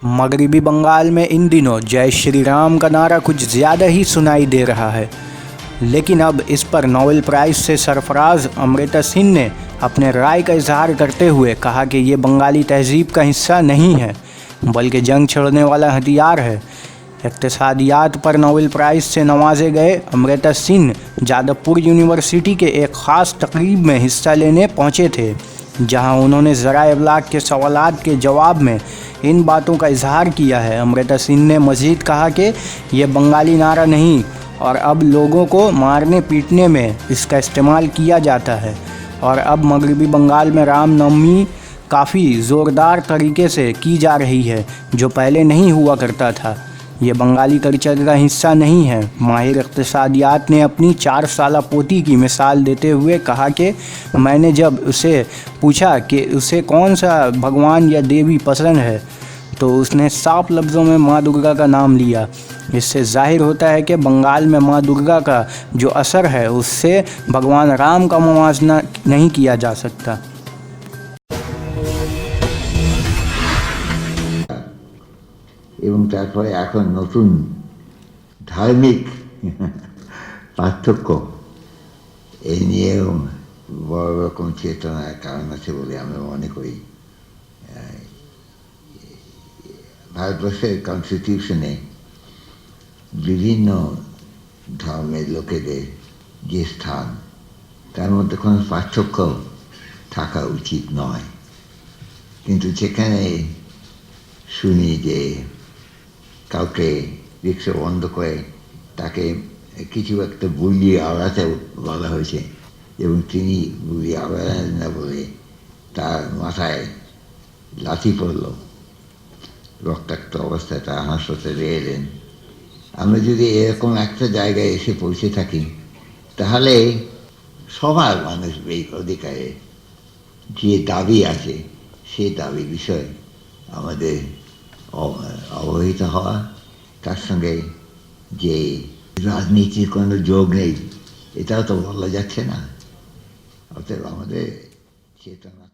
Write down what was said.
मगरबी बंगाल में इन दिनों जय श्री राम का नारा कुछ ज़्यादा ही सुनाई दे रहा है, लेकिन अब इस पर नोबेल प्राइज़ से सरफराज अमृता सिंह ने अपने राय का इजहार करते हुए कहा कि ये बंगाली तहज़ीब का हिस्सा नहीं है बल्कि जंग छेड़ने वाला हथियार है। इक़्तिसादियात पर नोबेल प्राइज़ से नवाजे गए अमृता सिंह जादवपुर यूनिवर्सिटी के एक ख़ास तकरीब में हिस्सा लेने पहुंचे थे, जहां उन्होंने ज़राए इब्लाग के सवालात के जवाब में इन बातों का इजहार किया है। अमृता सिंह ने मज़ीद कहा कि ये बंगाली नारा नहीं और अब लोगों को मारने पीटने में इसका इस्तेमाल किया जाता है और अब मगरबी बंगाल में रामनवमी काफ़ी ज़ोरदार तरीके से की जा रही है, जो पहले नहीं हुआ करता था। ये बंगाली कल्चर का हिस्सा नहीं है। माहिर इक़्तिसादियात ने अपनी 4 साला पोती की मिसाल देते हुए कहा कि मैंने जब उसे पूछा कि उसे कौन सा भगवान या देवी पसंद है तो उसने साफ लफ्ज़ों में माँ दुर्गा का नाम लिया। इससे ज़ाहिर होता है कि बंगाल में माँ दुर्गा का जो असर है उससे भगवान राम का मुवाजना नहीं किया जा सकता। এবং তারপরে এখন নতুন ধার্মিক পার্থক্য এই নিয়েও বড় রকম চেতনার কারণ আছে বলে আমি মনে করি। ভারতবর্ষের কনস্টিটিউশনে বিভিন্ন ধর্মের লোকেদের যে স্থান তার মধ্যে কোনো পার্থক্য থাকা উচিত নয়, কিন্তু যেখানে শুনি যে কাউকে রিক্সা বন্ধ করে তাকে কিছু একটা বুলি আওড়াতে বলা হয়েছে এবং তিনি বুলি আওড়ালেন না বলে তার মাথায় লাথি পড়ল, রক্তাক্ত অবস্থায় তার হাসপাতালে এলেন। আমরা যদি এরকম একটা জায়গায় এসে পৌঁছে থাকি তাহলে সবার মানুষ এই অধিকারে যে দাবি আছে সেই দাবি বিষয়ে আমাদের অবহিত হওয়া, তার সঙ্গে যে রাজনীতির কোনো যোগ নেই এটাও তো বলা যাচ্ছে না। অতএব আমাদের চেতনা